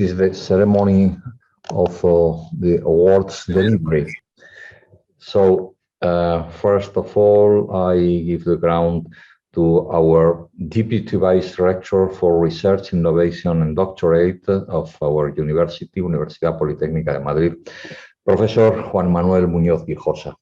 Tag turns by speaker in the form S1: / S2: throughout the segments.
S1: is the ceremony of the awards delivery. So first of all, I give the ground to our Deputy Vice Rector for Research, Innovation and Doctorate of our university, Universidad Politécnica de Madrid, Professor Juan Manuel Muñoz Guijosa.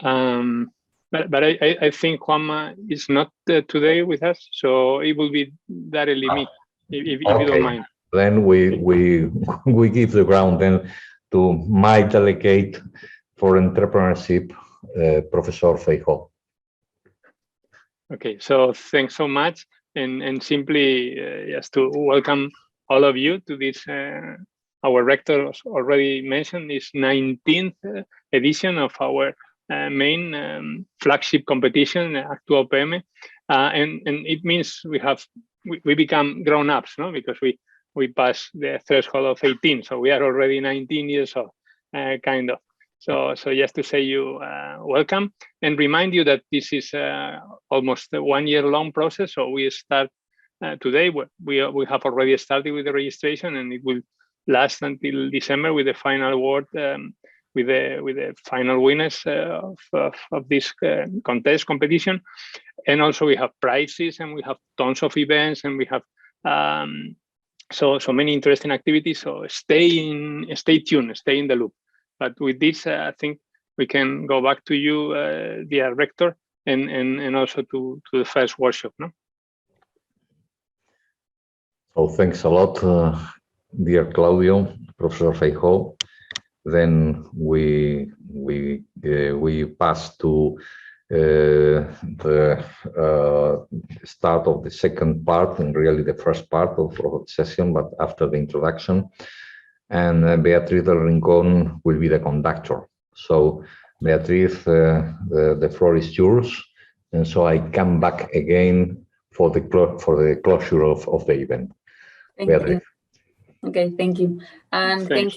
S2: But I think Juanma is not today with us, so it will be Darrell me, if you don't mind.
S1: Then we give the ground then to my delegate for entrepreneurship, Professor Feijó.
S2: Okay, so thanks so much, and simply just to welcome all of you to this. Our rector already mentioned this 19th edition of our main flagship competition, actúaupm, and it means we become grown-ups, no? Because we pass the threshold of 18, so we are already 19 years old, kind of. So just to say you welcome and remind you that this is almost a 1 year long process. So we start today. We have already started with the registration, and it will last until December with the final award, with the final winners of this competition. And also we have prizes, and we have tons of events, and we have so many interesting activities. So stay tuned, stay in the loop. But with this, I think we can go back to you, dear rector, and also to the first workshop, no?
S1: So thanks a lot, dear Claudio, Professor Feijó. Then we pass to the start of the second part, and really the first part of the session, but after the introduction. And Beatriz del Rincón will be the conductor. So Beatriz, the floor is yours. And so I come back again for the closure of the event.
S3: Thank
S1: Beatriz.
S3: you. Okay, thank you. And
S2: Thanks,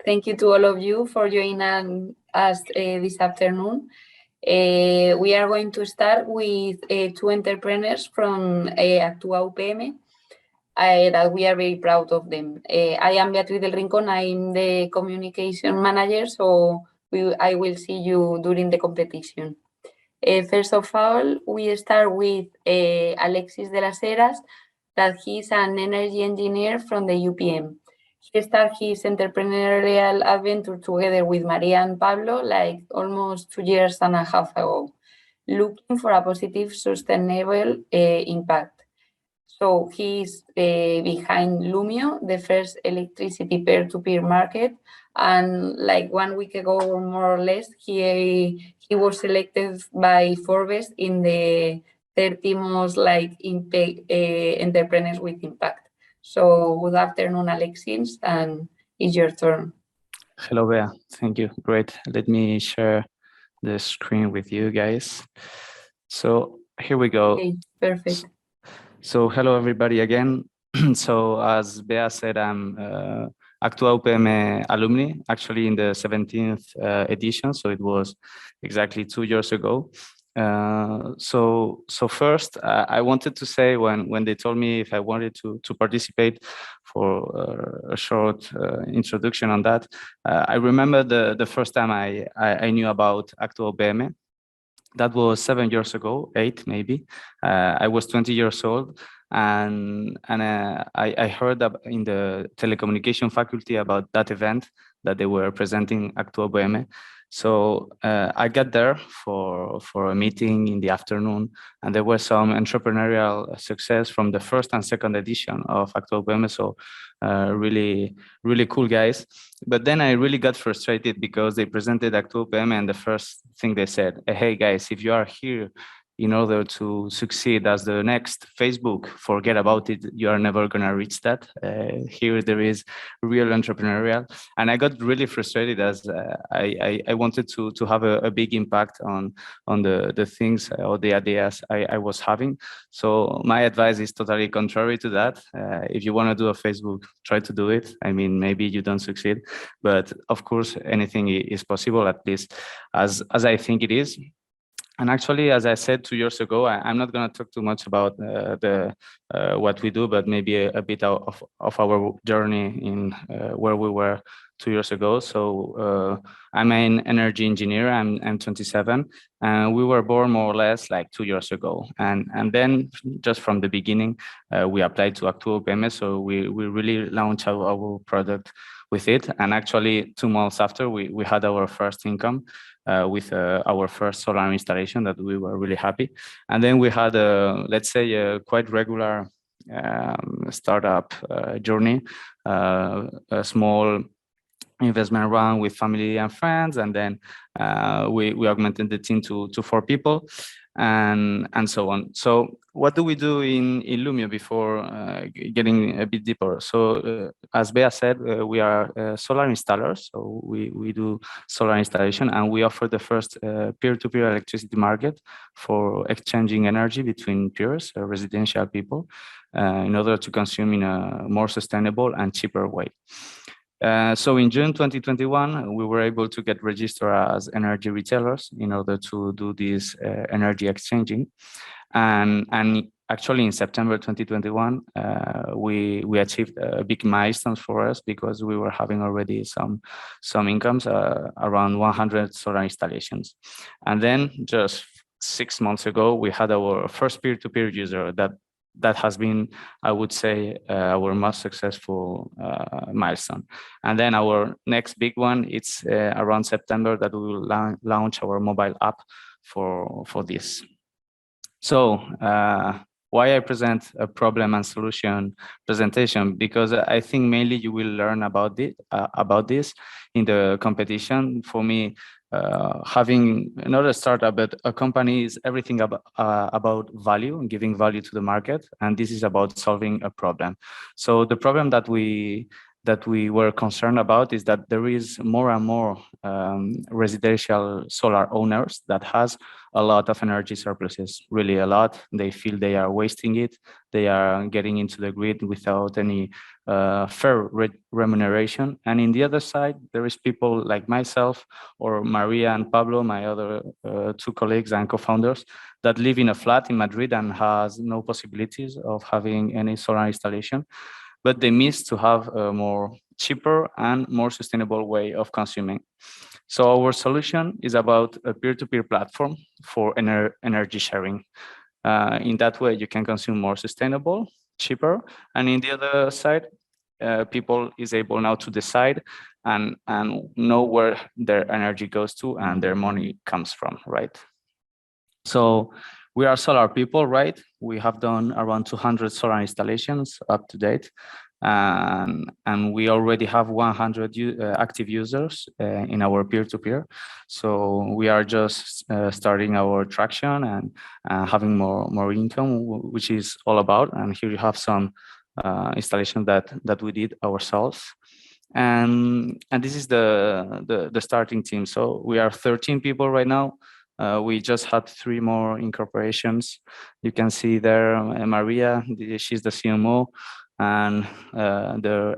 S3: thank you to all of you for joining us this afternoon. We are going to start with two entrepreneurs from actúaupm. That we are very proud of them. I am Beatriz del Rincón. I'm the communication manager, so I will see you during the competition. First of all, we start with Alexis de las Heras, that he's an energy engineer from the UPM. He started his entrepreneurial adventure together with Maria and Pablo like almost 2.5 years ago, looking for a positive, sustainable impact. So he's behind Lumio, the first electricity peer-to-peer market, and like 1 week ago or more or less, he was selected by Forbes in the 30 most entrepreneurs with impact. So good afternoon, Alexis, and it's your turn.
S4: Hello, Bea. Thank you. Great. Let me share the screen with you guys. So here we go.
S3: Okay, perfect.
S4: So hello, everybody again. So as Bea said, I'm actúaupm alumni, actually in the 17th edition. So it was exactly 2 years ago. So first, I wanted to say when they told me if I wanted to participate for a short introduction on that, I remember the first time I knew about actúaupm. That was 7 years ago, 8 maybe. I was 20 years old, and I heard in the telecommunication faculty about that event that they were presenting actúaupm. So I got there for a meeting in the afternoon, and there was some entrepreneurial success from the first and second edition of actúaupm. So really cool guys. But then I really got frustrated because they presented actúaupm, and the first thing they said, hey guys, if you are here in order to succeed as the next Facebook, forget about it. You are never going to reach that. Here there is real entrepreneurial. And I got really frustrated as I wanted to have a big impact on the things or the ideas I was having. So my advice is totally contrary to that. If you want to do a Facebook, try to do it. I mean, maybe you don't succeed, but of course, anything is possible, at least as I think it is. actually, as I said 2 years ago, I'm not going to talk too much about what we do, but maybe a bit of our journey in where we were 2 years ago. So I'm an energy engineer. I'm 27, and we were born more or less like 2 years ago. And then just from the beginning, we applied to actúaupm. So we really launched our product with it. And actually, 2 months after, we had our first income. With our first solar installation that we were really happy. And then we had, let's say, a quite regular startup journey, a small investment round with family and friends, and then we augmented the team to 4 people, and so on. So what do we do in Lumio before getting a bit deeper? So as Bea said, we are solar installers. So we do solar installation, and we offer the first peer-to-peer electricity market for exchanging energy between peers, residential people, in order to consume in a more sustainable and cheaper way. So in June 2021, we were able to get registered as energy retailers in order to do this energy exchanging. And actually in September 2021, we achieved a big milestone for us, because we were having already some incomes, around 100 solar installations. And then just 6 months ago, we had our first peer-to-peer user that has been, I would say, our most successful milestone. And then our next big one, it's around September, that we will launch our mobile app for this. So why I present a problem and solution presentation? Because I think mainly you will learn about this in the competition. For me, having not a startup, but a company is everything about value and giving value to the market. And this is about solving a problem. So the problem that we were concerned about is that there is more and more residential solar owners that has a lot of energy surpluses, really a lot. They feel they are wasting it. They are getting into the grid without any fair remuneration. And in the other side, there is people like myself or Maria and Pablo, my other 2 colleagues and co-founders, that live in a flat in Madrid and has no possibilities of having any solar installation, but they miss to have a more cheaper and more sustainable way of consuming. So our solution is about a peer-to-peer platform for energy sharing. In that way, you can consume more sustainable, cheaper, and in the other side, people is able now to decide and know where their energy goes to and their money comes from, right? So we are solar people, right? We have done around 200 solar installations up to date. And we already have 100 active users in our peer-to-peer. So we are just starting our traction and having more income, which is all about. And here you have some installation that we did ourselves. And this is the starting team. So we are 13 people right now. We just had 3 more incorporations. You can see there Maria, she's the CMO, and the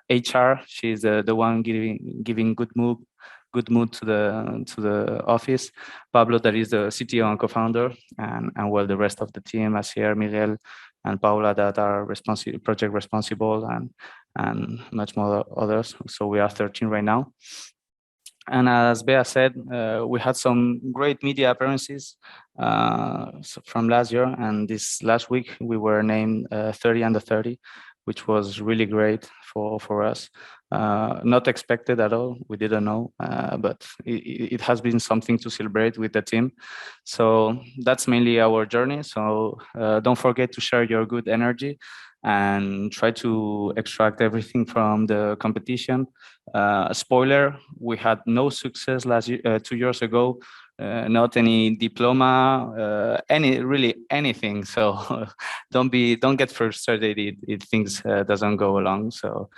S4: HR, she's the one giving good mood to the office. Pablo, that is the CTO and co-founder, and well, the rest of the team, Asier, Miguel, and Paula, that are project responsible, and much more others. So we are 13 right now. And as Bea said, we had some great media appearances from last year. And this last week, we were named 30 under 30, which was really great for us. Not expected at all. We didn't know, but it has been something to celebrate with the team. So that's mainly our journey. So don't forget to share your good energy and try to extract everything from the competition. Spoiler, we had no success last year, 2 years ago, not any diploma, anything. So don't get frustrated if things doesn't go along. So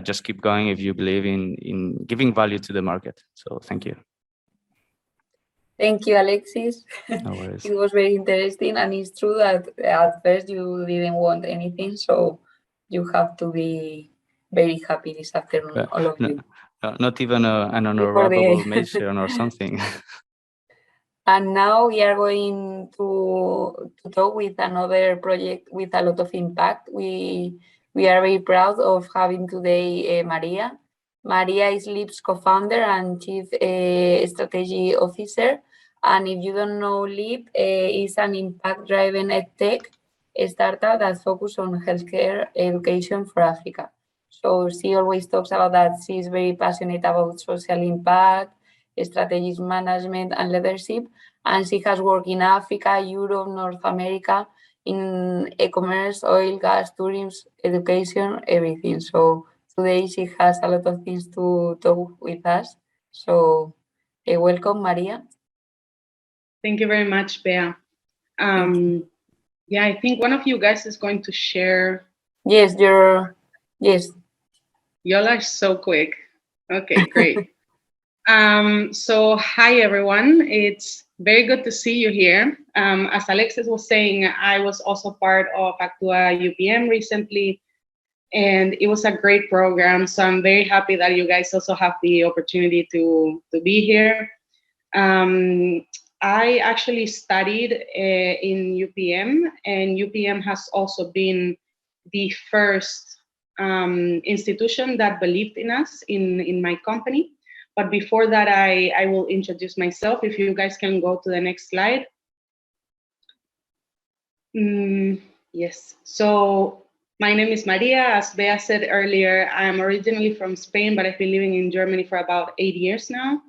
S4: just keep going if you believe in giving value to the market. So thank you.
S3: Thank you, Alexis.
S4: No worries.
S3: It was very interesting, and it's true that at first you didn't want anything, so you have to be very happy this afternoon, all of you.
S4: Not even an honorable mention or something.
S3: And now we are going to talk with another project with a lot of impact. We are very proud of having today Maria. Maria is Leap's co-founder and chief strategy officer. And if you don't know Leap, is an impact-driven edtech startup that focuses on healthcare education for Africa. So she always talks about that she's very passionate about social impact, strategic management, and leadership. And she has worked in Africa, Europe, North America, in e-commerce, oil, gas, tourism, education, everything. So today she has a lot of things to talk with us. So welcome, Maria.
S5: Thank you very much, Bea. Yeah, I think one of you guys is going to share.
S3: Yes, yes.
S5: Y'all are so quick. Okay, great. So hi, everyone. It's very good to see you here. As Alexis was saying, I was also part of actúaupm recently, and it was a great program. So I'm very happy that you guys also have the opportunity to be here. I actually studied in UPM, and UPM has also been the first institution that believed in us in my company. But before that, I will introduce myself. If you guys can go to the next slide. Yes, so my name is Maria. As Bea said earlier, I'm originally from Spain, but I've been living in Germany for about 8 years now.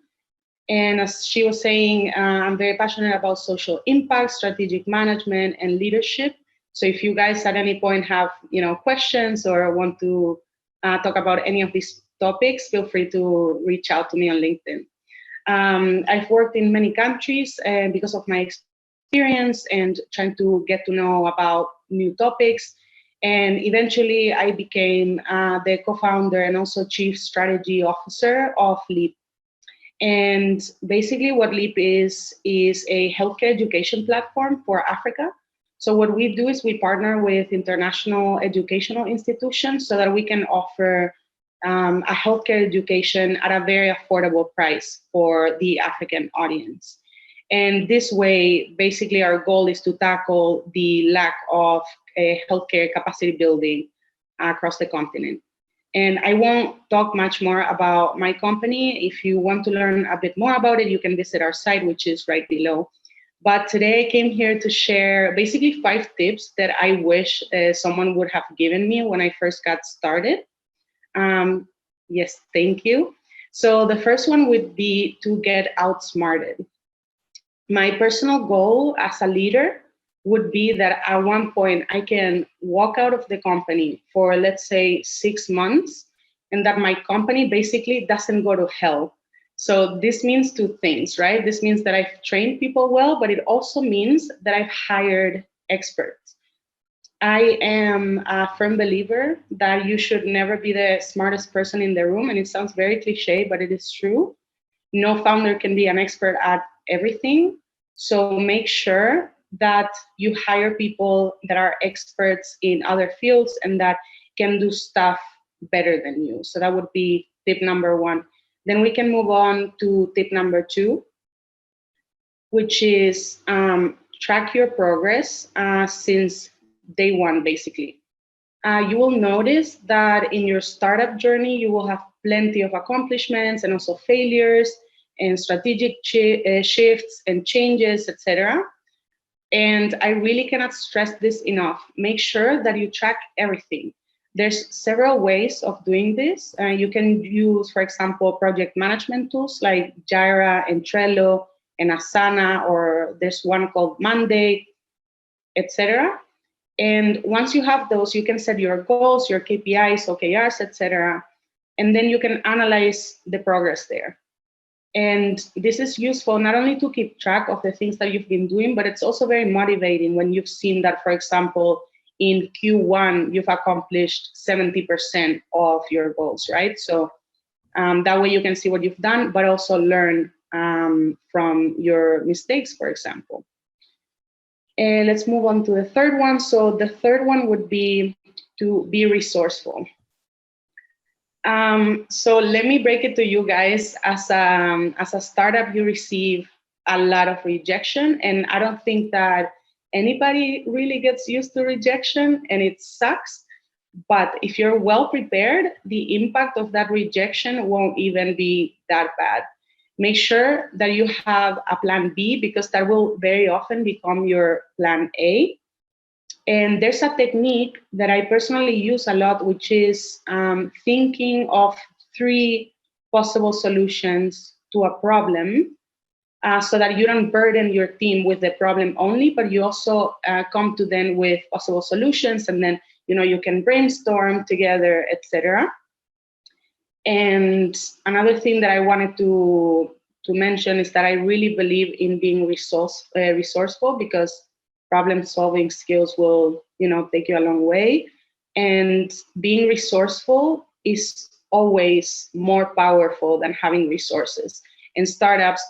S5: And as she was saying, I'm very passionate about social impact, strategic management, and leadership. So if you guys at any point have questions or want to talk about any of these topics, feel free to reach out to me on LinkedIn. I've worked in many countries because of my experience and trying to get to know about new topics. And eventually I became the co-founder and also chief strategy officer of Leap. And basically what Leap is a healthcare education platform for Africa. So what we do is we partner with international educational institutions so that we can offer a healthcare education at a very affordable price for the African audience. And this way, basically our goal is to tackle the lack of healthcare capacity building across the continent. And I won't talk much more about my company. If you want to learn a bit more about it, you can visit our site, which is right below. But today I came here to share basically 5 tips that I wish someone would have given me when I first got started. Yes, thank you. So the first one would be to get outsmarted. My personal goal as a leader would be that at one point I can walk out of the company for, let's say, 6 months, and that my company basically doesn't go to hell. So this means 2 things, right? This means that I've trained people well, but it also means that I've hired experts. I am a firm believer that you should never be the smartest person in the room. And it sounds very cliche, but it is true. No founder can be an expert at everything. So make sure that you hire people that are experts in other fields and that can do stuff better than you. So that would be tip number 1. Then we can move on to tip number 2, which is track your progress since day 1, basically. You will notice that in your startup journey, you will have plenty of accomplishments and also failures and strategic shifts and changes, etc. And I really cannot stress this enough. Make sure that you track everything. There's several ways of doing this. You can use, for example, project management tools like Jira and Trello and Asana, or there's one called Monday, etc. And once you have those, you can set your goals, your KPIs, OKRs, etc. And then you can analyze the progress there. And this is useful not only to keep track of the things that you've been doing, but it's also very motivating when you've seen that, for example, in Q1, you've accomplished 70% of your goals, right? So that way you can see what you've done, but also learn from your mistakes, for example. And let's move on to the third one. So the third one would be to be resourceful. So let me break it to you guys. As a startup, you receive a lot of rejection. And I don't think that anybody really gets used to rejection, and it sucks. But if you're well prepared, the impact of that rejection won't even be that bad. Make sure that you have a plan B, because that will very often become your plan A. And there's a technique that I personally use a lot, which is thinking of 3 possible solutions to a problem, so that you don't burden your team with the problem only, but you also come to them with possible solutions, and then you can brainstorm together, etc. And another thing that I wanted to mention is that I really believe in being resourceful, because problem-solving skills will, take you a long way. And being resourceful is always more powerful than having resources. And startups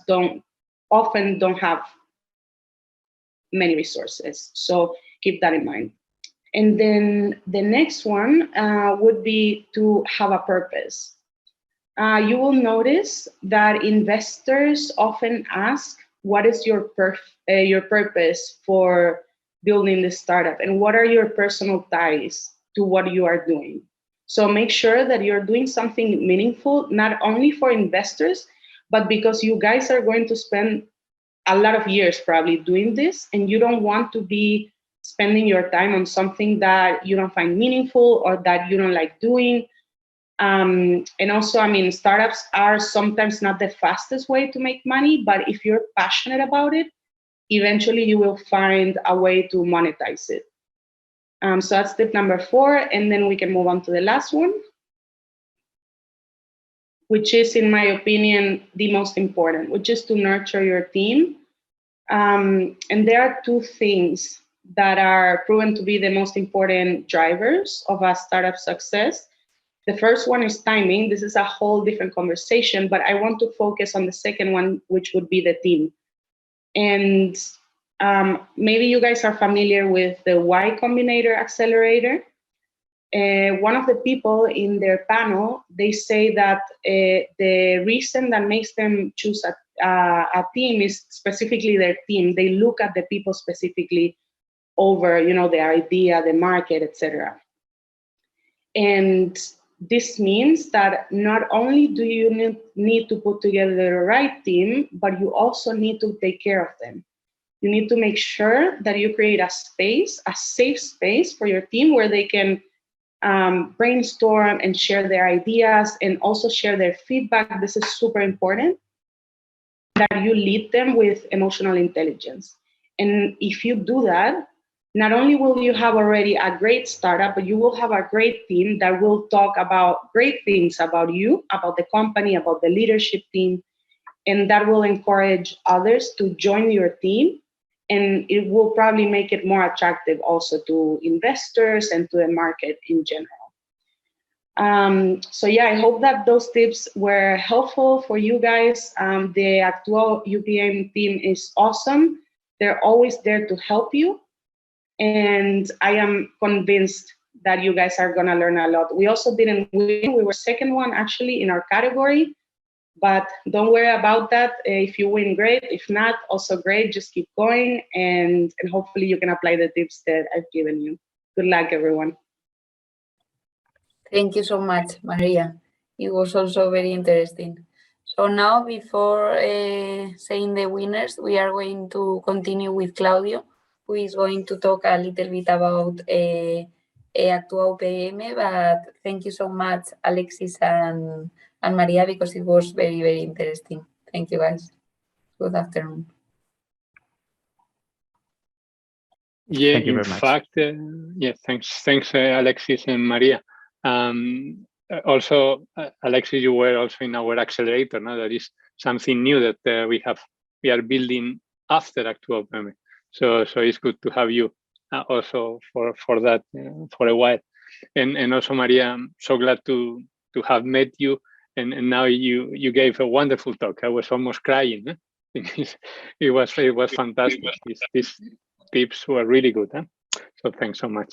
S5: often don't have many resources. So keep that in mind. And then the next one would be to have a purpose. You will notice that investors often ask, what is your purpose for building this startup? And what are your personal ties to what you are doing? So make sure that you're doing something meaningful, not only for investors, but because you guys are going to spend a lot of years probably doing this, and you don't want to be spending your time on something that you don't find meaningful or that you don't like doing. And also, startups are sometimes not the fastest way to make money, but if you're passionate about it, eventually you will find a way to monetize it. So that's tip number 4. And then we can move on to the last one, which is, in my opinion, the most important, which is to nurture your team. And there are 2 things that are proven to be the most important drivers of a startup success. The first one is timing. This is a whole different conversation, but I want to focus on the second one, which would be the team. And maybe you guys are familiar with the Y Combinator accelerator. One of the people in their panel, they say that the reason that makes them choose a team is specifically their team. They look at the people specifically over, the idea, the market, etc. And this means that not only do you need to put together the right team, but you also need to take care of them. You need to make sure that you create a space, a safe space for your team where they can brainstorm and share their ideas and also share their feedback. This is super important, that you lead them with emotional intelligence. And if you do that, not only will you have already a great startup, but you will have a great team that will talk about great things about you, about the company, about the leadership team, and that will encourage others to join your team. And it will probably make it more attractive also to investors and to the market in general. So yeah, I hope that those tips were helpful for you guys. The actúaupm team is awesome. They're always there to help you. And I am convinced that you guys are gonna learn a lot. We also didn't win. We were second one actually in our category, but don't worry about that. If you win, great. If not, also great. Just keep going, and hopefully you can apply the tips that I've given you. Good luck, everyone.
S3: Thank you so much, Maria. It was also very interesting. So now, before saying the winners, we are going to continue with Claudio, who is going to talk a little bit about actúaupm. But thank you so much, Alexis and Maria, because it was very, very interesting. Thank you, guys. Good afternoon.
S2: Yeah,
S4: Thank you
S2: in
S4: very much.
S2: fact, yeah, thanks, Alexis and Maria. Also, Alexis, you were also in our accelerator. Now that is something new that we are building after actúaupm. So it's good to have you also for that for a while. And also, Maria, I'm so glad to have met you. And now you gave a wonderful talk. I was almost crying. It was fantastic. These tips were really good. So thanks so much.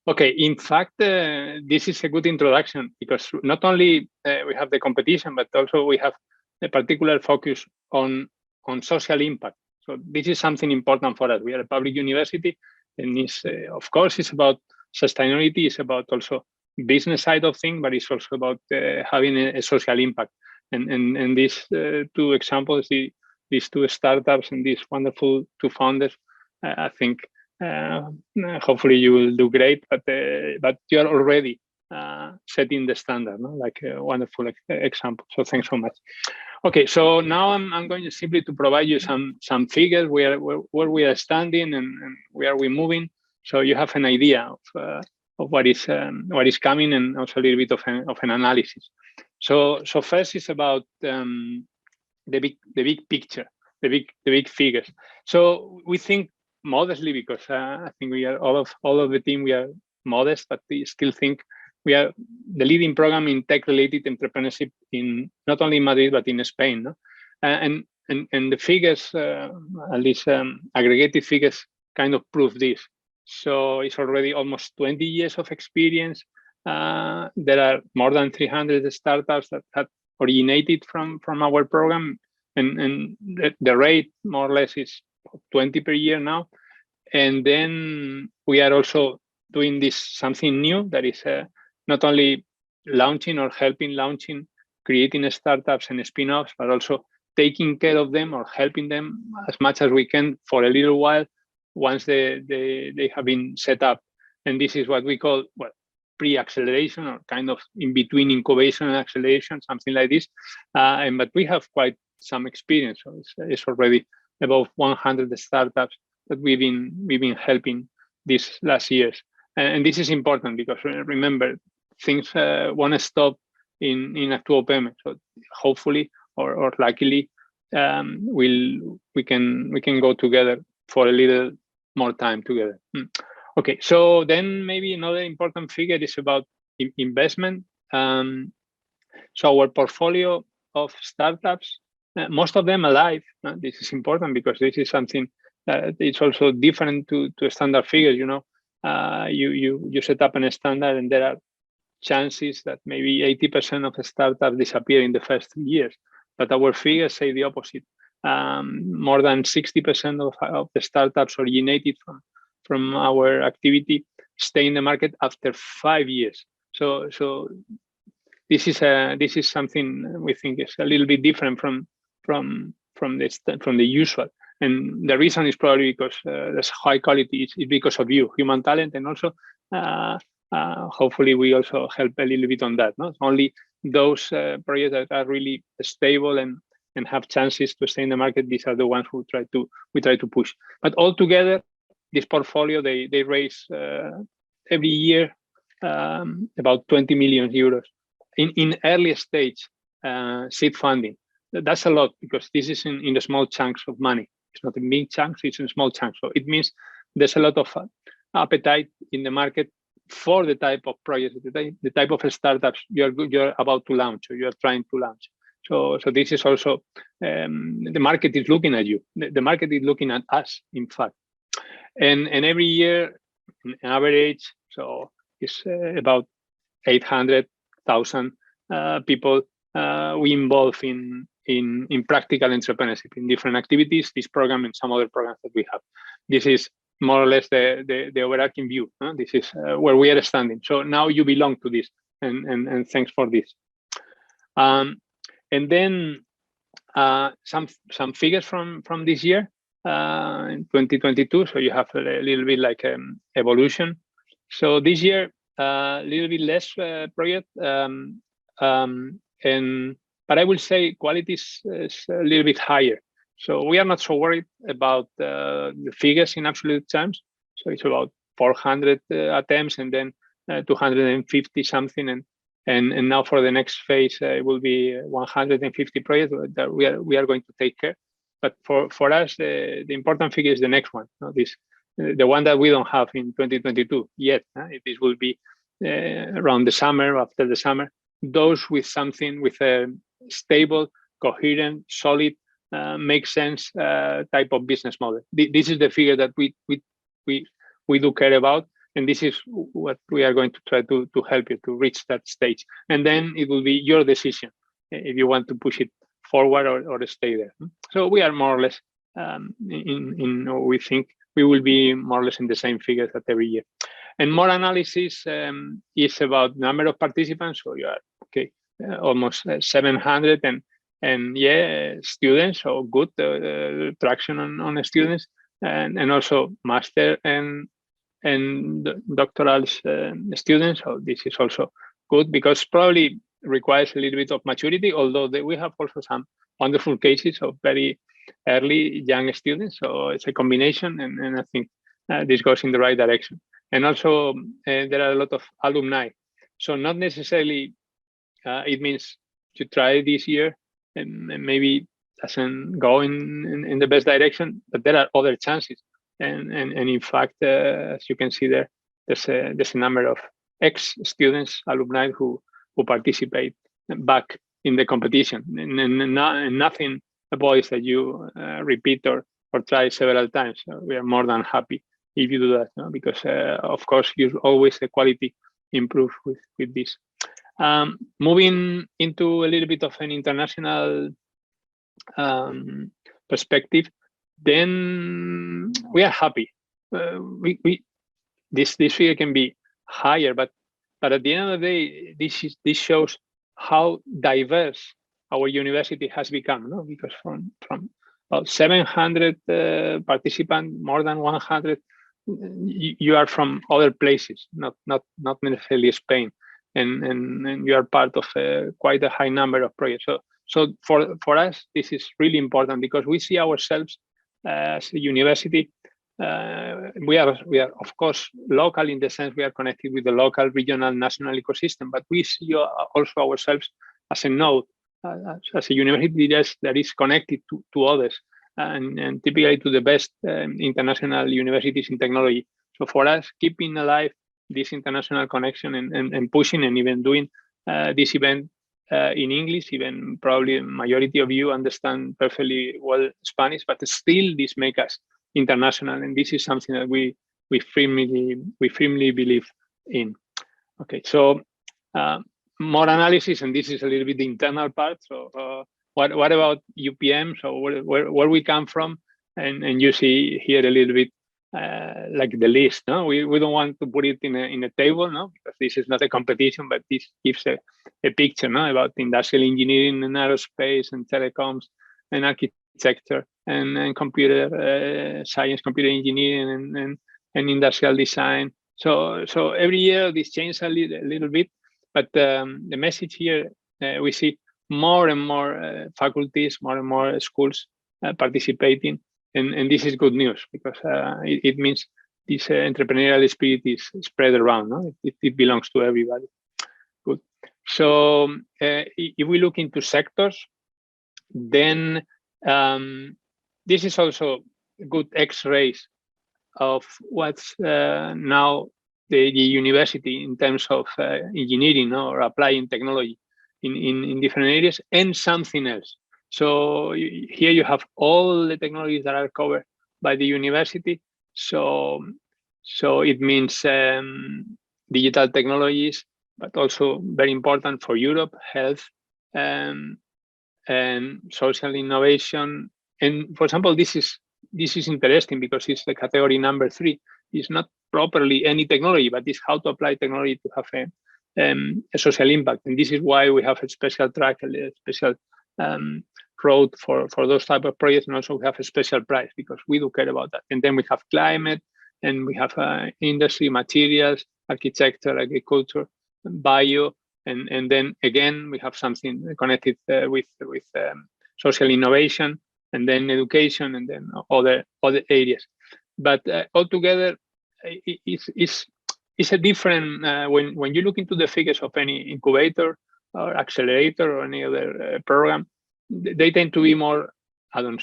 S2: Okay, in fact, this is a good introduction because not only we have the competition, but also we have a particular focus on on social impact. So this is something important for us. We are a public university, and it's, of course, it's about sustainability. It's about also business side of things, but it's also about having a social impact. And these two examples, these two startups and these wonderful two founders, I think hopefully you will do great. But you are already setting the standard, no? Like a wonderful example. So thanks so much. Okay, so now I'm going to simply to provide you some figures where we are standing and where we're moving, so you have an idea of what is coming, and also a little bit of an analysis. So first is about the big picture, the big figures. So we think modestly, because I think we are all of the team, we are modest, but we still think we are the leading program in tech-related entrepreneurship in not only Madrid but in Spain, no? And the figures, at least aggregated figures, kind of prove this. So it's already almost 20 years of experience. There are more than 300 startups that have originated from our program, and the rate more or less is 20 per year now. And then we are also doing this something new, that is not only launching or helping launching, creating startups and spin-offs, but also taking care of them or helping them as much as we can for a little while once they have been set up. And this is what we call, well, pre-acceleration, or kind of in between incubation and acceleration, something like this. But we have quite some experience. So it's already about 100 startups that we've been helping these last years. And this is important because, remember, things won't stop in actúaupm. So hopefully or luckily we can go together for a little more time together. Okay, so then maybe another important figure is about investment. So our portfolio of startups, most of them alive. This is important because this is something that it's also different to standard figures. You know, you set up a standard, and there are chances that maybe 80% of the startups disappear in the first 3 years. But our figures say the opposite. More than 60% of the startups originated from our activity stay in the market after 5 years. So this is something we think is a little bit different from the usual. And the reason is probably because there's high quality. It's because of you, human talent, and also hopefully we also help a little bit on that. Not only those projects that are really stable and have chances to stay in the market. These are the ones we try to push. But altogether, this portfolio they raise every year about 20 million euros in early stage seed funding. That's a lot because this is in the small chunks of money. It's not in big chunks, it's in small chunks. So it means there's a lot of appetite in the market for the type of projects, the type of startups you're about to launch or you're trying to launch. So this is also the market is looking at you. The market is looking at us, in fact. And every year, on average, so it's about 800,000 people we involve in practical entrepreneurship in different activities. This program and some other programs that we have. This is more or less the overarching view. This is where we are standing. So now you belong to this, and thanks for this. And then some figures from this year in 2022. So you have a little bit like evolution. So this year a little bit less project, but I will say quality is a little bit higher. So we are not so worried about the figures in absolute terms. So it's about 400 attempts and then 250 something, and now for the next phase it will be 150 projects that we are going to take care. But for us the important figure is the next one. The one that we don't have in 2022 yet. This will be around the summer, after the summer. Those with something with a stable, coherent, solid, makes sense type of business model. This is the figure that we do care about, and this is what we are going to try to help you to reach that stage. And then it will be your decision if you want to push it forward or stay there. So we are more or less we think we will be more or less in the same figures at every year. And more analysis is about number of participants. So you are almost 700 and yeah, students. So good traction on students and also master and doctoral students. So this is also good because probably requires a little bit of maturity, although we have also some wonderful cases of very early young students. So it's a combination, and I think this goes in the right direction. And also there are a lot of alumni. So not necessarily it means to try this year and maybe doesn't go in the best direction, but there are other chances. And in fact, as you can see there, there's a number of ex-students, alumni who participate back in the competition, and nothing avoids that you repeat or try several times. So we are more than happy if you do that, no? Because of course you always the quality improve with this. Moving into a little bit of an international perspective, then we are happy. This figure can be higher, but at the end of the day, this shows how diverse our university has become, no? Because from about 700 participants, more than 100, you are from other places, not necessarily Spain, and you are part of quite a high number of projects. So for us, this is really important because we see ourselves as a university. We are of course local in the sense we are connected with the local, regional, national ecosystem, but we see also ourselves as a node, as a university that is connected to others, and typically to the best international universities in technology. So for us, keeping alive this international connection and pushing and even doing this event in English, even probably a majority of you understand perfectly well Spanish, but still this makes us international, and this is something that we firmly believe in. Okay, so more analysis, and this is a little bit the internal part. So what about UPM? So where we come from, and you see here a little bit like the list. No, we don't want to put it in a table, no, because this is not a competition, but this gives a picture, no, about industrial engineering and aerospace and telecoms and architecture and computer science, computer engineering and industrial design. So every year this changes a little bit, but the message here we see more and more faculties, more and more schools participating, and this is good news because it means this entrepreneurial spirit is spread around. No? It belongs to everybody. Good. So if we look into sectors, then this is also a good X-rays of what's now the university in terms of engineering, no, or applying technology in different areas, and something else. So here you have all the technologies that are covered by the university. So it means digital technologies, but also very important for Europe, health and social innovation. And for example, this is interesting because it's the category number 3. It's not properly any technology, but it's how to apply technology to have a social impact. And this is why we have a special track, a special road for those type of projects, and also we have a special prize because we do care about that. And then we have climate, and we have industry, materials, architecture, agriculture, bio, and then again we have something connected with social innovation, and then education, and then other areas. But altogether, it's a different when you look into the figures of any incubator or accelerator or any other program, they tend to be more, I don't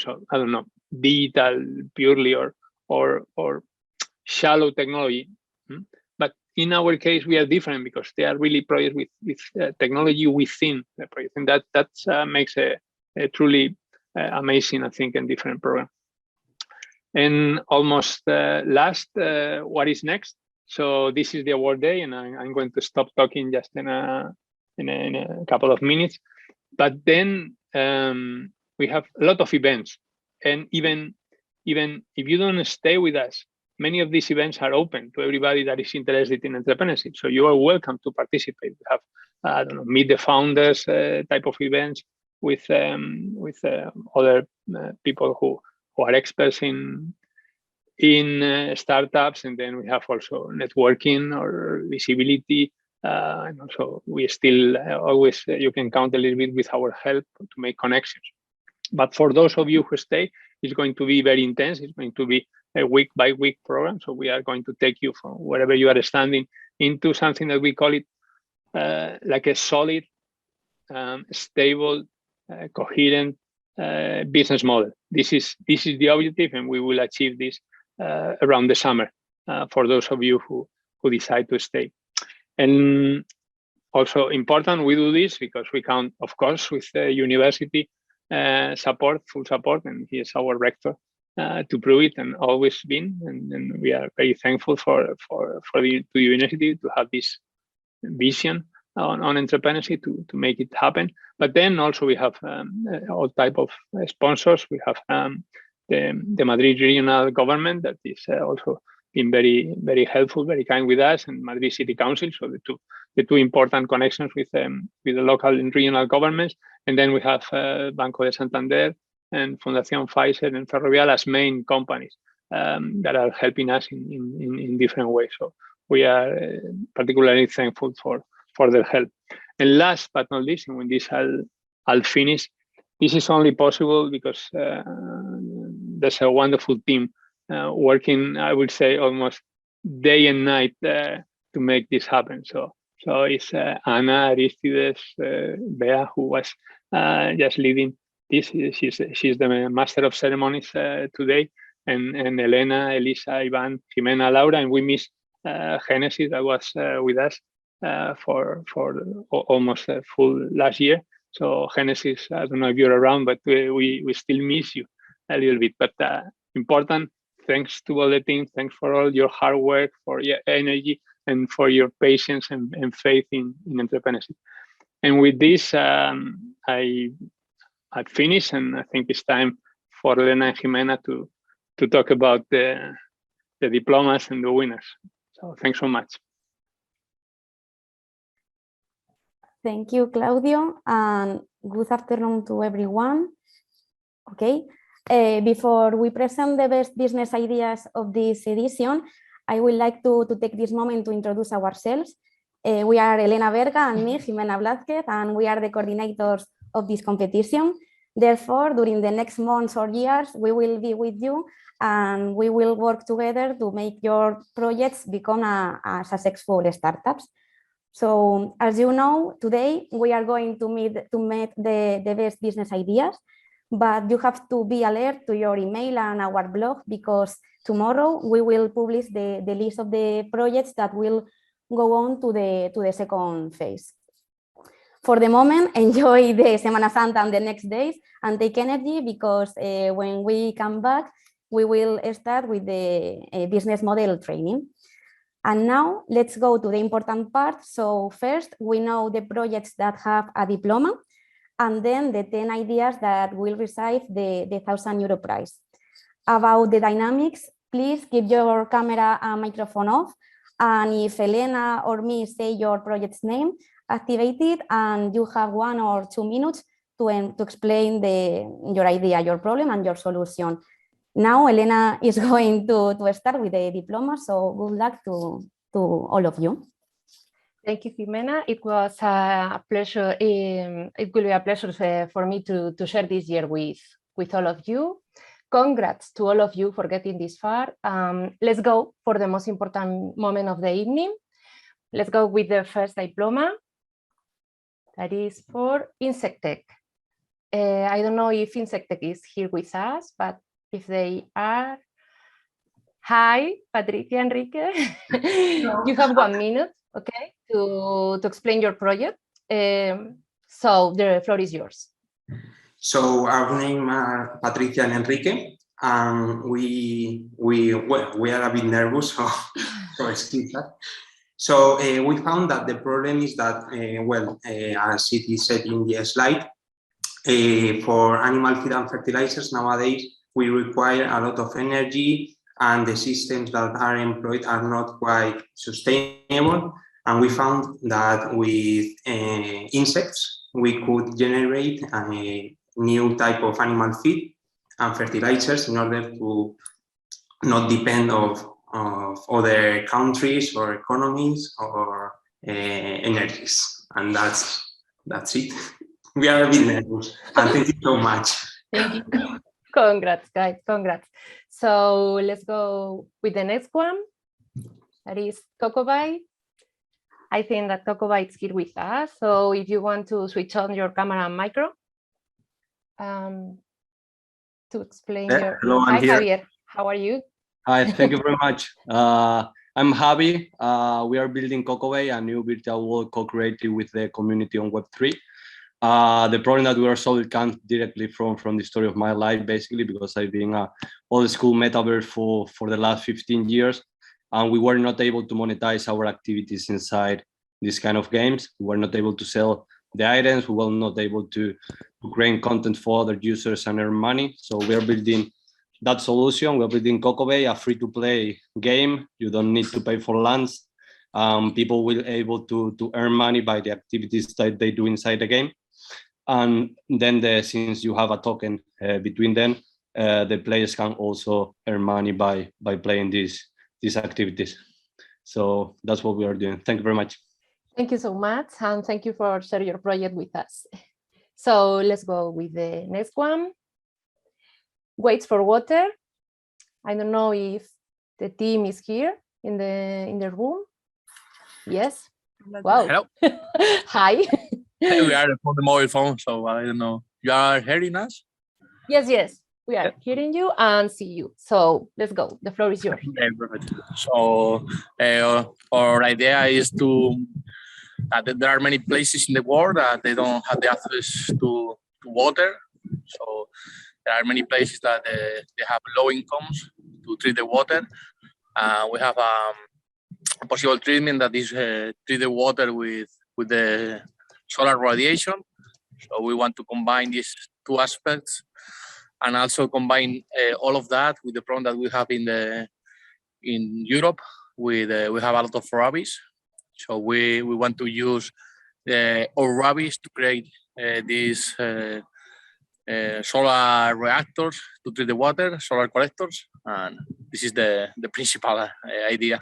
S2: know, digital purely or shallow technology. But in our case, we are different because they are really projects with technology within the project, and that makes a truly amazing, I think, and different program. And almost last, what is next? So this is the award day, and I'm going to stop talking just in a couple of minutes. But then we have a lot of events, and even if you don't stay with us, many of these events are open to everybody that is interested in entrepreneurship. So you are welcome to participate. We have, I don't know, meet the founders type of events with other people who are experts in startups, and then we have also networking or visibility. And also we still always, you can count a little bit with our help to make connections. But for those of you who stay, it's going to be very intense. It's going to be a week by week program. So we are going to take you from wherever you are standing into something that we call it like a solid, stable, coherent business model. This is the objective, and we will achieve this around the summer for those of you who decide to stay. And also important, we do this because we count, of course, with the university support, full support, and he is our rector to prove it, and always been. And we are very thankful for the university to have this vision on entrepreneurship to make it happen. But then also we have all type of sponsors. We have the Madrid regional government that is also been very, very helpful, very kind with us, and Madrid City Council. So the two important connections with the local and regional governments. And then we have Banco de Santander and Fundación Pfizer and Ferrovial as main companies that are helping us in different ways. So we are particularly thankful for their help. And last but not least, and when this I'll finish, this is only possible because there's a wonderful team working, I would say, almost day and night to make this happen. So it's Ana, Aristides, Bea, who was just leading this. She's the master of ceremonies today, and Elena, Elisa, Ivan, Jimena, Laura, and we miss Genesis that was with us for almost a full last year. So Genesis, I don't know if you're around, but we still miss you a little bit. But important, thanks to all the team. Thanks for all your hard work, for your energy, and for your patience and faith in entrepreneurship. And with this, I'd finish, and I think it's time for Elena and Jimena to talk about the diplomas and the winners. So thanks so much.
S6: Thank you, Claudio, and good afternoon to everyone. Okay, before we present the best business ideas of this edition, I would like to take this moment to introduce ourselves. We are Elena Berga and me, Jimena Blázquez, and we are the coordinators of this competition. Therefore, during the next months or years, we will be with you and we will work together to make your projects become a successful startups. So, as you know, today we are going to meet the best business ideas, but you have to be alert to your email and our blog, because tomorrow we will publish the list of the projects that will go on to the second phase. For the moment, enjoy the Semana Santa and the next days and take energy, because when we come back, we will start with the business model training. And now let's go to the important part. So first, we know the projects that have a diploma, and then the 10 ideas that will receive the €1,000 prize. About the dynamics, please keep your camera and microphone off. And if Elena or me say your project's name, activate it, and you have 1 or 2 minutes to explain your idea, your problem, and your solution. Now Elena is going to start with the diploma, so good luck to all of you.
S7: Thank you, Jimena. It was a pleasure. It will be a pleasure for me to share this year with all of you. Congrats to all of you for getting this far. Let's go for the most important moment of the evening. Let's go with the first diploma. That is for Insectech. I don't know if Insectech is here with us, but if they are, hi, Patricia, Enrique. You have 1 minute, okay, to explain your project. So the floor is yours.
S8: So our name are Patricia and Enrique. We are a bit nervous, so excuse that. So we found that the problem is that, as it is said in the slide, for animal feed and fertilizers, nowadays we require a lot of energy, and the systems that are employed are not quite sustainable. And we found that with insects, we could generate a new type of animal feed and fertilizers in order to not depend of other countries or economies or energies. And that's it. We are a bit nervous. And thank you so much.
S7: Thank you. Congrats, guys. Congrats. So let's go with the next one. That is Cocobite. I think that Cocobite's here with us. So if you want to switch on your camera and micro to explain your...
S9: Hello,
S7: Hi,
S9: I'm here.
S7: Javier. How are you?
S9: Hi, thank you very much. I'm Javi. We are building Cocobite, a new virtual world co-created with the community on Web3. The problem that we are solving comes directly from the story of my life, basically, because I've been an old school metaverse for the last 15 years, and we were not able to monetize our activities inside this kind of games. We were not able to sell the items. We were not able to create content for other users and earn money. So we are building that solution. We're building Cocobite, a free-to-play game. You don't need to pay for lands. People will be able to earn money by the activities that they do inside the game. And then since you have a token between them, the players can also earn money by playing these activities. So that's what we are doing. Thank you very much.
S7: Thank you so much. And thank you for sharing your project with us. So let's go with the next one. Waits for water. I don't know if the team is here in the room. Yes. Wow.
S10: Hello.
S7: Hi.
S10: We are from the mobile phone, so I don't know. You are hearing us?
S7: Yes. We are hearing you and see you. So let's go. The floor is yours.
S10: Okay, perfect. So our idea is there are many places in the world that they don't have the access to water. So there are many places that they have low incomes to treat the water. We have a possible treatment that is treat the water with the solar radiation. So we want to combine these two aspects and also combine all of that with the problem that we have in Europe. We have a lot of rubbish. So we want to use our rubbish to create these solar reactors to treat the water, solar collectors, and this is the principal idea.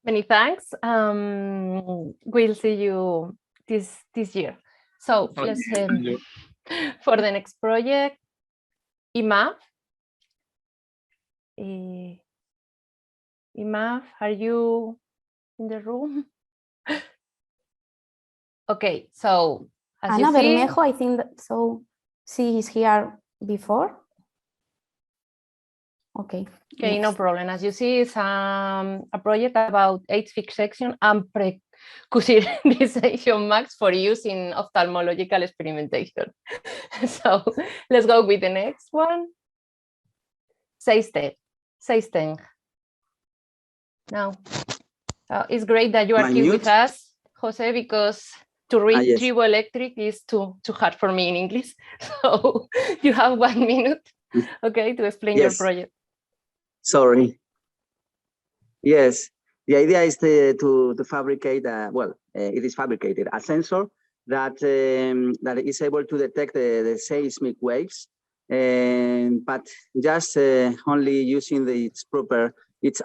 S7: Many thanks. We'll see you this year. So let's for the next project, IMAF. IMAF, are you in the room? Okay, so as
S6: Ana
S7: you see,
S6: Bermejo, I think that, so she is here before. Okay.
S7: Okay,
S6: next.
S7: no problem. As you see, it's a project about age fixation and precursization max for use in ophthalmological experimentation. So let's go with the next one. Seisten. Now, it's great that you are here with us, Jose, because to read
S11: yes.
S7: triboelectric is too hard for me in English. So you have 1 minute, okay, to explain your project.
S11: Sorry. Yes, the idea is to fabricate, it is fabricated, a sensor that is able to detect the seismic waves, but just only using its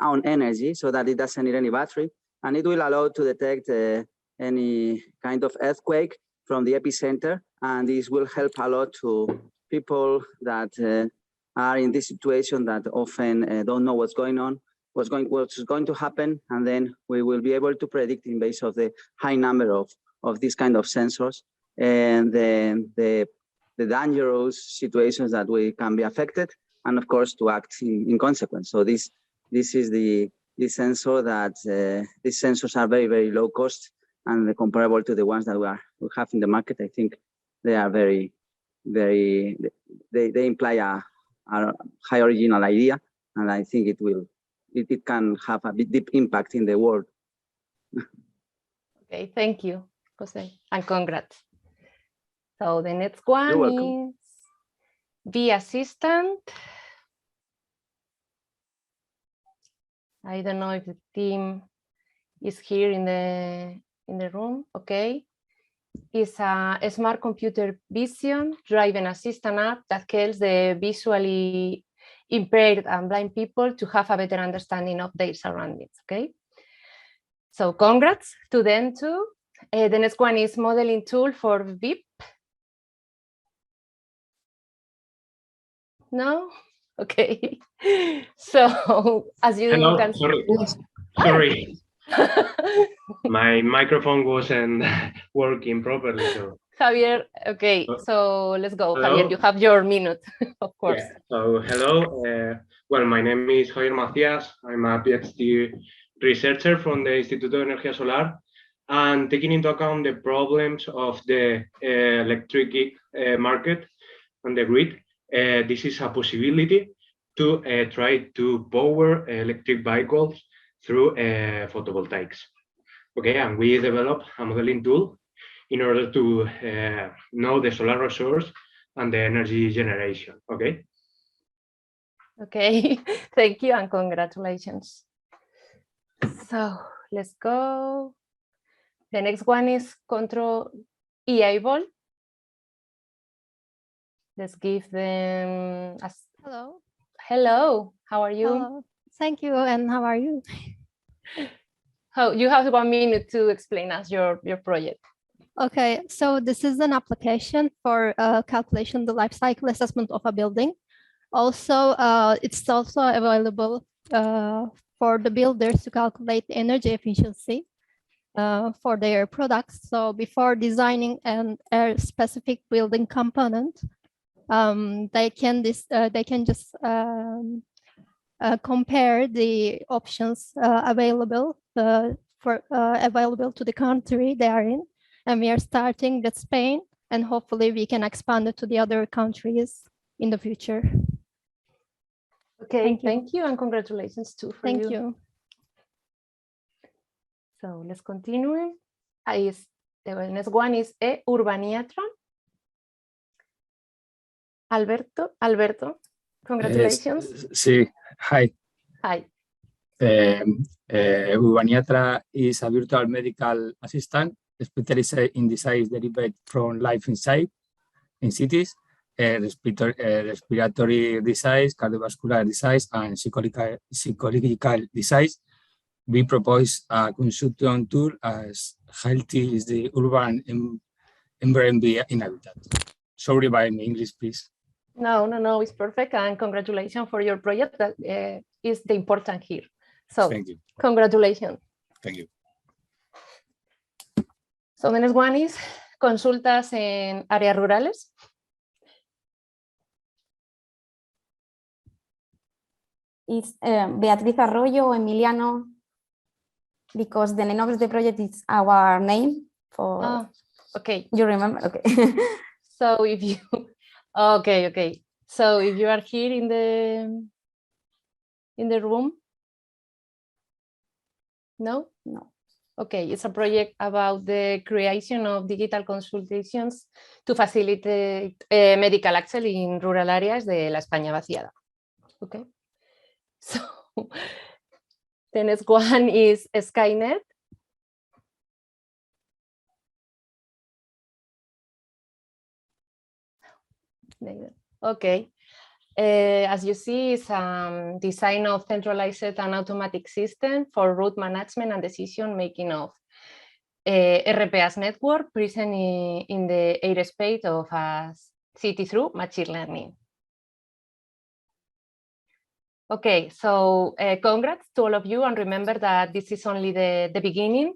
S11: own energy, so that it doesn't need any battery, and it will allow to detect any kind of earthquake from the epicenter, and this will help a lot to people that are in this situation that often don't know what's going on, what's going to happen, and then we will be able to predict in base of the high number of these kind of sensors and then the dangerous situations that we can be affected, and of course to act in consequence. So this is the sensor that these sensors are very, very low cost and comparable to the ones that we have in the market. I think they are very, very, they imply a high original idea, and I think it can have a deep impact in the world.
S7: Okay, thank you, Jose, and congrats. So the next one is be assistant. I don't know if the team is here in the room. Okay. It's a smart computer vision driven assistant app that helps the visually impaired and blind people to have a better understanding of their surroundings. Okay. So congrats to them too. The next one is modeling tool for VIP. No? Okay. So as you can
S12: sorry. My microphone wasn't working properly. So
S7: Javier, okay, so let's go.
S12: Hello?
S7: Javier, you have your minute, of course.
S12: Yeah. So hello. Well, my name is Javier Macías. I'm a PhD researcher from the Instituto de Energía Solar. And taking into account the problems of the electric market and the grid, this is a possibility to try to power electric vehicles through photovoltaics. Okay, and we developed a modeling tool in order to know the solar resource and the energy generation. Okay.
S7: Okay, thank you and congratulations. So let's go. The next one is control e-able. Let's give them a...
S13: Hello.
S7: Hello, how are you?
S13: Hello. Thank you, and how are you?
S7: Oh, you have 1 minute to explain us your project.
S13: Okay, so this is an application for calculation the life cycle assessment of a building. Also, it's also available for the builders to calculate the energy efficiency for their products. So before designing a specific building component, they can just compare the options available available to the country they are in, and we are starting with Spain, and hopefully we can expand it to the other countries in the future.
S7: Okay, thank you and congratulations too.
S13: Thank you.
S7: So let's continue. The next one is Urbaniatron. Alberto, congratulations.
S14: Sí, hi.
S7: Hi.
S14: Urbaniatra is a virtual medical assistant specialized in disease derived from life inside in cities, respiratory disease, cardiovascular disease, and psychological disease. We propose a consultation tool as healthy is the urban environment inhabitat. Sorry about my English, please.
S7: No, it's perfect, and congratulations for your project. That is the important here. So
S14: thank you.
S7: Congratulations.
S14: Thank you.
S7: So the next one is consultas en áreas rurales.
S6: It's Beatriz Arroyo or Emiliano, because the name of the project is our name. For
S7: okay.
S6: You remember? Okay.
S7: So if you okay. So if you are here in the room, no. Okay, it's a project about the creation of digital consultations to facilitate medical access in rural areas de la España vaciada. Okay. So the next one is Skynet. Okay. As you see, it's design of centralized and automatic system for route management and decision making of RPA's network present in the airspace of a city through machine learning. Okay, so congrats to all of you, and remember that this is only the beginning,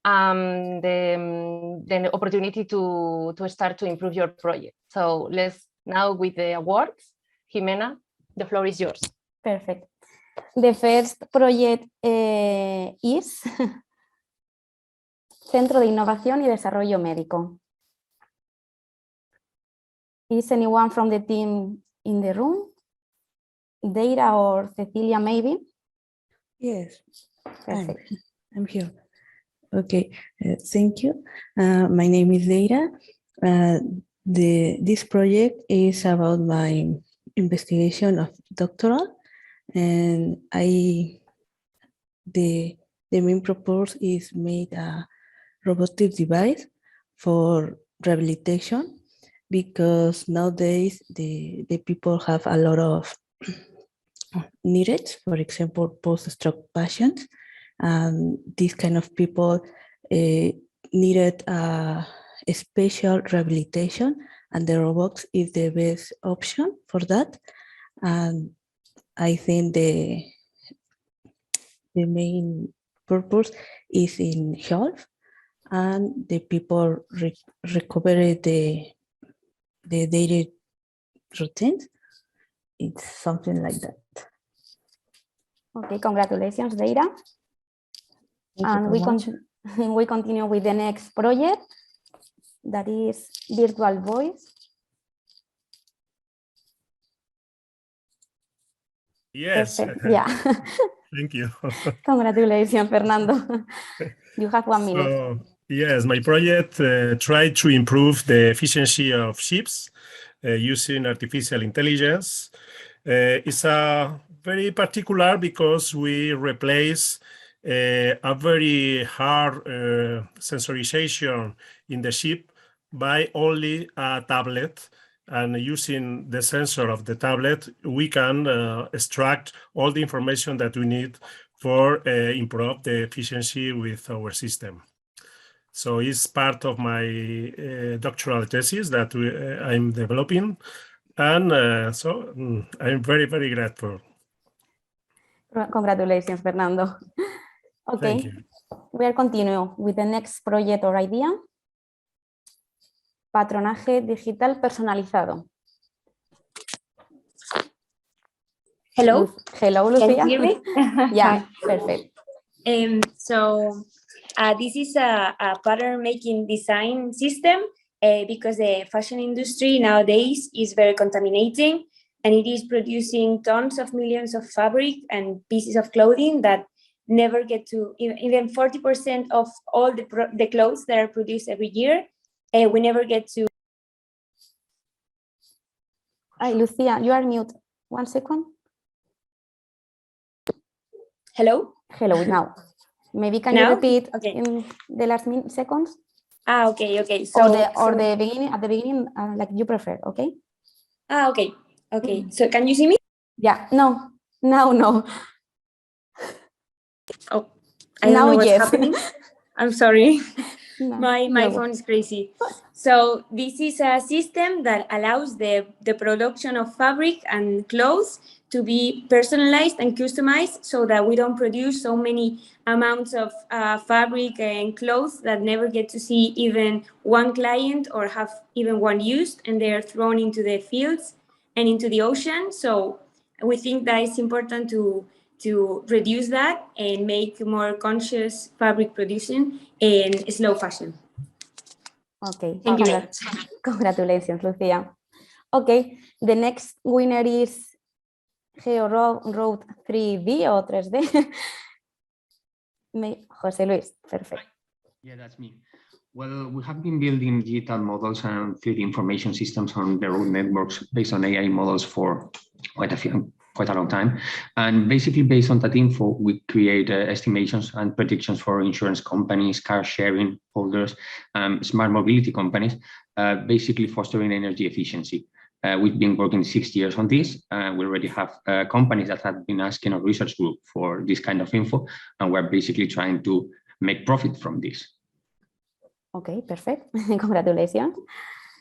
S7: the opportunity to start to improve your project. So let's now with the awards. Jimena, the floor is yours.
S6: Perfect. The first project is Centro de Innovación y Desarrollo Médico. Is anyone from the team in the room? Deira or Cecilia, maybe?
S15: Yes,
S6: perfect.
S15: I'm here. Okay, thank you. My name is Deira. This project is about my investigation of doctoral, and the main purpose is make a robotic device for rehabilitation, because nowadays the people have a lot of needs, for example, post-stroke patients, and these kind of people needed a special rehabilitation, and the robots is the best option for that. And I think the main purpose is in health, and the people recover the daily routines. It's something like that.
S6: Okay, congratulations, Deira. And we continue with the next project, that is virtual voice.
S16: Yes.
S6: Yeah.
S16: Thank you.
S6: Congratulations, Fernando. You have 1 minute.
S16: So, yes, my project tried to improve the efficiency of ships using artificial intelligence. It's very particular because we replace a very hard sensorization in the ship by only a tablet. And using the sensor of the tablet, we can extract all the information that we need for improve the efficiency with our system. So it's part of my doctoral thesis that I'm developing. And so I'm very, very grateful.
S6: Congratulations, Fernando. Okay,
S16: Thank you.
S6: we are continuing with the next project or idea. Patronaje digital personalizado.
S17: Hello.
S6: Hello, Lucia.
S17: Can you hear me?
S6: Yeah, perfect.
S17: So this is a pattern making design system because the fashion industry nowadays is very contaminating, and it is producing tons of millions of fabric and pieces of clothing that never get to, even 40% of all the clothes that are produced every year, we never get to.
S6: Hi, Lucia, you are mute. 1 second.
S17: Hello?
S6: Hello, now. Maybe can
S17: Now?
S6: you repeat
S17: Okay.
S6: in the last seconds?
S17: Okay.
S6: So, the beginning, at the beginning, like you prefer, okay?
S17: Okay. So can you see me?
S6: Yeah, no. Now, no.
S17: Oh, I don't know what's happening. I'm sorry.
S6: No,
S17: My phone is crazy. So this is a system that allows the production of fabric and clothes to be personalized and customized, so that we don't produce so many amounts of fabric and clothes that never get to see even one client or have even one used, and they are thrown into the fields and into the ocean. So we think that it's important to reduce that and make more conscious fabric producing and slow fashion.
S6: Okay.
S17: Thank you very much.
S6: Congratulations, Lucia. Okay, the next winner is Geo Road 3D or 3D. José Luis, perfect.
S18: Yeah, that's me. Well, we have been building digital models and 3D information systems on the road networks based on AI models for quite a long time. And basically based on that info, we create estimations and predictions for insurance companies, car sharing holders, smart mobility companies, basically fostering energy efficiency. We've been working 6 years on this. We already have companies that have been asking our research group for this kind of info, and we're basically trying to make profit from this.
S6: Okay, perfect. Congratulations.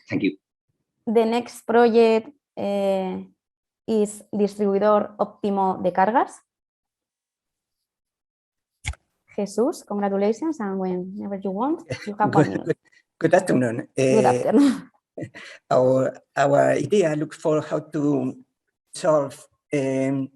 S18: Thank you.
S6: The next project is distribuidor óptimo de cargas. Jesús, congratulations, and whenever you want, you have 1 minute.
S19: Good afternoon.
S6: Good afternoon.
S19: Our idea looks for how to solve the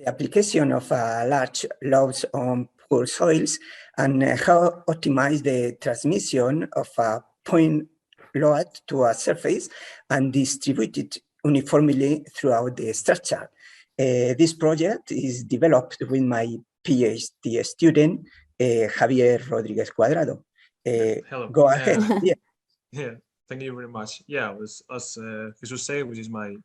S19: application of large loads on poor soils, and how optimize the transmission of a point load to a surface and distribute it uniformly throughout the structure. This project is developed with my PhD student, Javier Rodriguez Cuadrado.
S16: Hello.
S19: Go ahead.
S16: Yeah.
S20: Thank you very much. Yeah, as Jesus said, he's my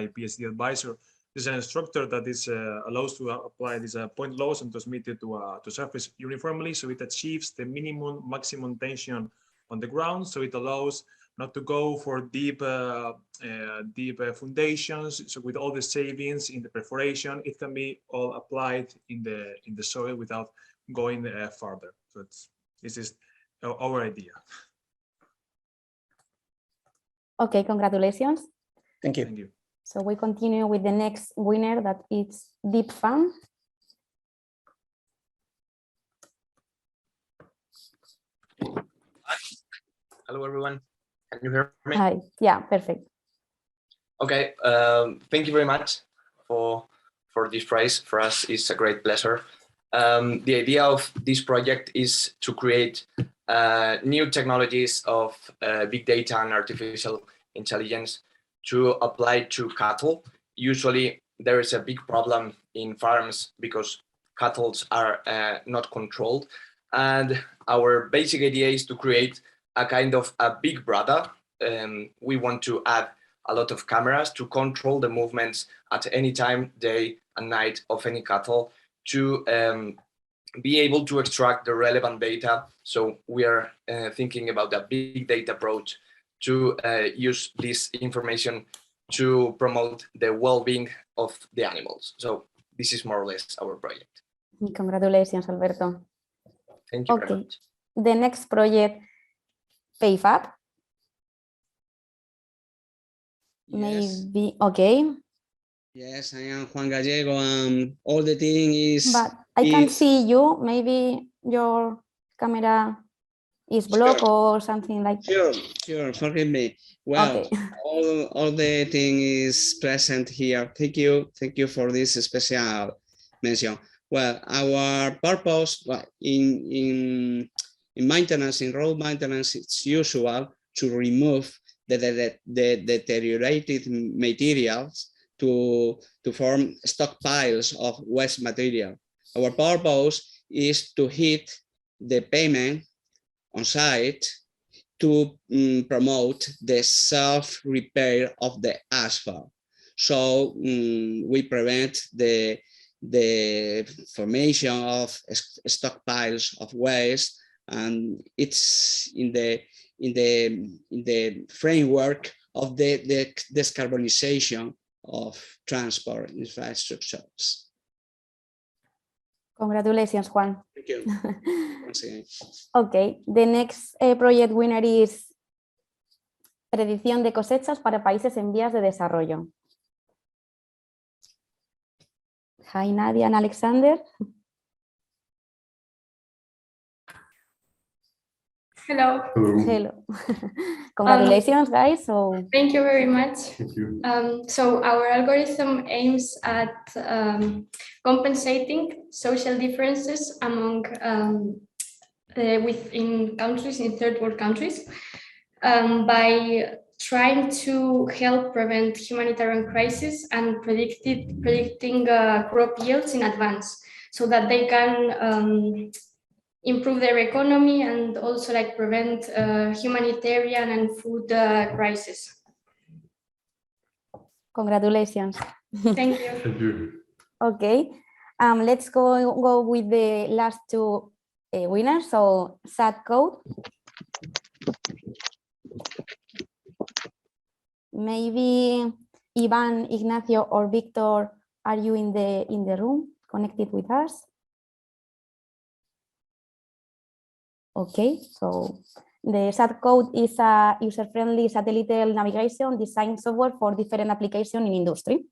S20: PhD advisor. This is an instructor that is allows to apply these point loads and transmit it to surface uniformly, so it achieves the maximum tension on the ground. So it allows not to go for deep foundations. So with all the savings in the perforation, it can be all applied in the soil without going further. So this is our idea.
S6: Okay, congratulations.
S19: Thank you.
S20: Thank you.
S6: So we continue with the next winner, that is Deep Fan.
S21: Hello, everyone. Can you hear me?
S6: Hi. Yeah, perfect.
S21: Okay. Thank you very much for this prize. For us, it's a great pleasure. The idea of this project is to create new technologies of big data and artificial intelligence to apply to cattle. Usually, there is a big problem in farms because cattle are not controlled. And our basic idea is to create a kind of a big brother. We want to add a lot of cameras to control the movements at any time, day and night of any cattle, to be able to extract the relevant data. So we are thinking about a big data approach to use this information to promote the well-being of the animals. So this is more or less our project.
S6: Congratulations, Alberto.
S21: Thank you
S6: okay.
S21: very much.
S6: The next project, PayFab.
S22: Yes.
S6: Maybe, okay.
S22: Yes, I am Juan Gallego. All the thing is.
S6: But I can't see you. Maybe your camera is blocked or something like that.
S22: Sure, forgive me. Well,
S6: okay.
S22: all the thing is present here. Thank you for this special mention. Well, our purpose, well, in maintenance, in road maintenance, it's usual to remove the deteriorated materials to form stockpiles of waste material. Our purpose is to hit the payment on site to promote the self-repair of the asphalt. So we prevent the formation of stockpiles of waste, and it's in the framework of the decarbonization of transport infrastructures.
S6: Congratulations, Juan.
S22: Thank you. Once again.
S6: Okay, the next project winner is predicción de cosechas para países en vías de desarrollo. Hi, Nadia and Alexander.
S23: Hello.
S6: Hello. Congratulations, guys. So
S23: thank you very much.
S6: Thank you.
S23: So our algorithm aims at compensating social differences among within countries, in third world countries, by trying to help prevent humanitarian crisis and predicting crop yields in advance, so that they can improve their economy and also like prevent humanitarian and food crisis.
S6: Congratulations.
S23: Thank you.
S6: Thank you. Okay, let's go with the last two winners. So SAT code. Maybe Ivan, Ignacio, or Victor, are you in the room connected with us? Okay, so the SAT code is a user-friendly satellite navigation design software for different applications in industry.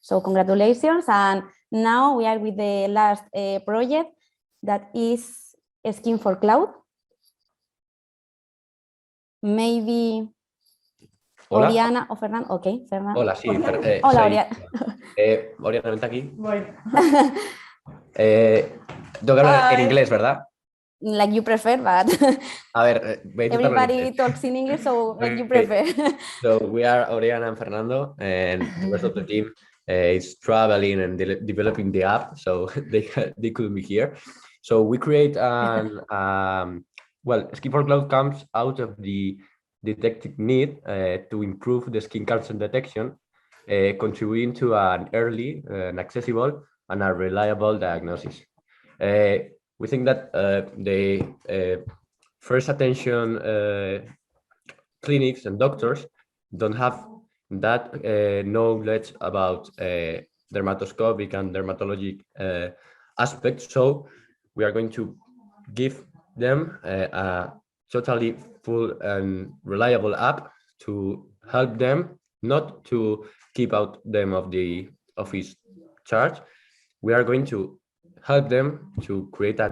S6: So congratulations, and now we are with the last project, that is a scheme for cloud. Maybe
S24: Hola.
S6: Oriana o Fernando. Ok, Fernando.
S24: Hola, sí.
S6: Hola,
S24: soy,
S6: Oriana.
S24: Oriana, vente aquí. Bueno. Tengo que hablar en inglés, ¿verdad?
S6: Like you prefer, but
S24: A ver, voy a intentarlo en
S6: everybody
S24: inglés.
S6: talks in English, so like you
S24: Okay.
S6: prefer.
S24: So we are Oriana and Fernando, and the rest of the team is traveling and developing the app, so they couldn't be here. So we create an well, Scheme for Cloud comes out of the detected need to improve the skin cancer detection, contributing to an early and accessible and a reliable diagnosis. We think that the first attention clinics and doctors don't have that knowledge about dermatoscopic and dermatologic aspects. So we are going to give them a totally full and reliable app to help them, not to keep out them of the office charge. We are going to help them to create a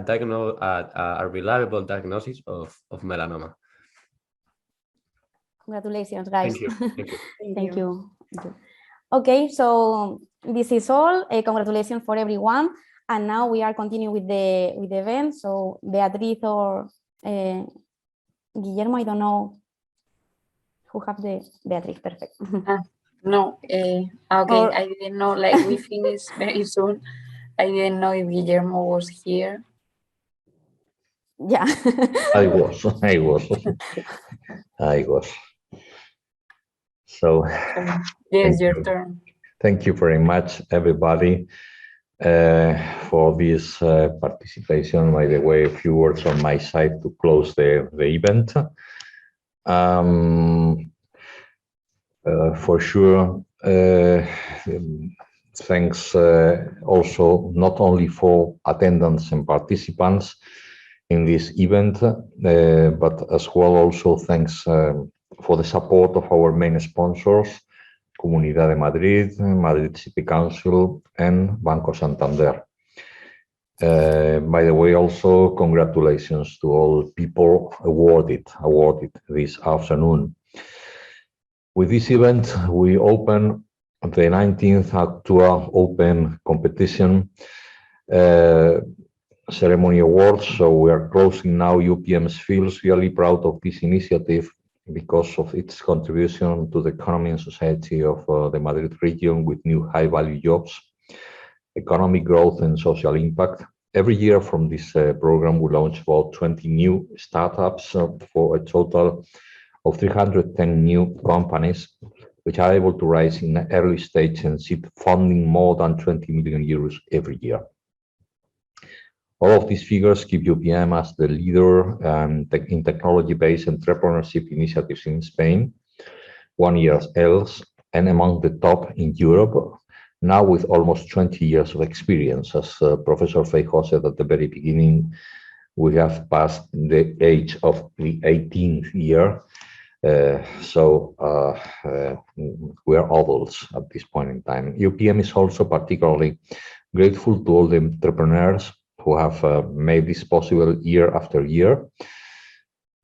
S24: reliable diagnosis of melanoma.
S6: Congratulations, guys.
S24: Thank you. Thank you.
S6: Thank you. Okay, so this is all. Congratulations for everyone. And now we are continuing with the event. So Beatriz or Guillermo, I don't know who have the Beatriz. Perfect.
S1: No, okay. I didn't know. Like we finish very soon. I didn't know if Guillermo was here.
S6: Yeah.
S3: I was. So
S1: yes, your turn.
S3: Thank you very much, everybody, for this participation. By the way, a few words on my side to close the event. For sure, thanks also not only for attendance and participants in this event, but as well also thanks for the support of our main sponsors, Comunidad de Madrid, Madrid City Council, and Banco Santander. By the way, also congratulations to all people awarded this afternoon. With this event, we open the 19th actúaupm competition ceremony awards. So we are closing now. UPM feels really proud of this initiative because of its contribution to the economy and society of the Madrid region with new high-value jobs, economic growth and social impact. Every year from this program, we launch about 20 new startups for a total of 310 new companies, which are able to rise in an early stage and seek funding more than 20 million euros every year. All of these figures keep UPM as the leader in technology-based entrepreneurship initiatives in Spain, 1 year else, and among the top in Europe, now with almost 20 years of experience. As Professor Feijóo said at the very beginning, we have passed the age of the 18th year. We are adults at this point in time. UPM is also particularly grateful to all the entrepreneurs who have made this possible year after year,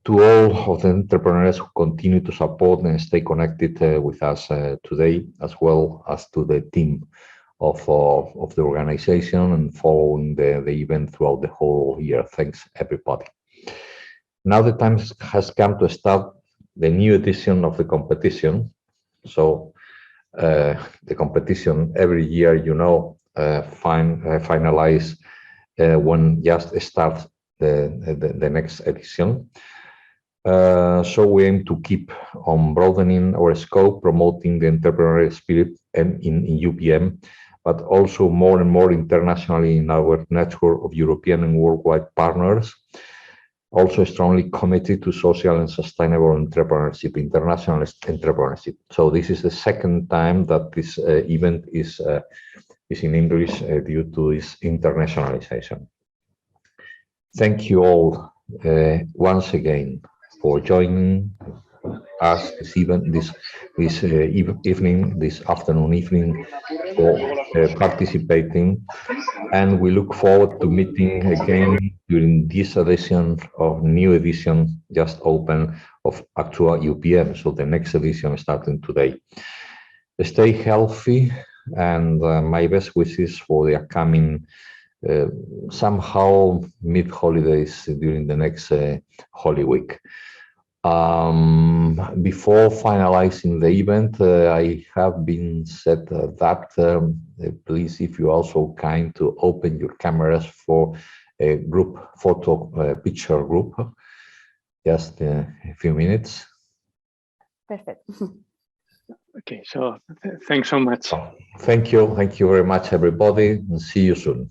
S3: to all of the entrepreneurs who continue to support and stay connected with us today, as well as to the team of the organization and following the event throughout the whole year. Thanks, everybody. Now the time has come to start the new edition of the competition. So the competition every year, you know, finalize when just starts the next edition. So we aim to keep on broadening our scope, promoting the entrepreneurial spirit and in UPM, but also more and more internationally in our network of European and worldwide partners. Also strongly committed to social and sustainable entrepreneurship, international entrepreneurship. So this is the second time that this event is in English due to this internationalization. Thank you all once again for joining us this afternoon evening, for participating, and we look forward to meeting again during this new edition just open of actúaupm. So the next edition starting today. Stay healthy, and my best wishes for the upcoming somehow mid-holidays during the next Holy Week. Before finalizing the event, I have been said that please, if you also kind to open your cameras for a group photo picture group, just a few minutes.
S6: Perfect.
S2: Okay, so thanks so much.
S3: Thank you very much, everybody, and see you soon.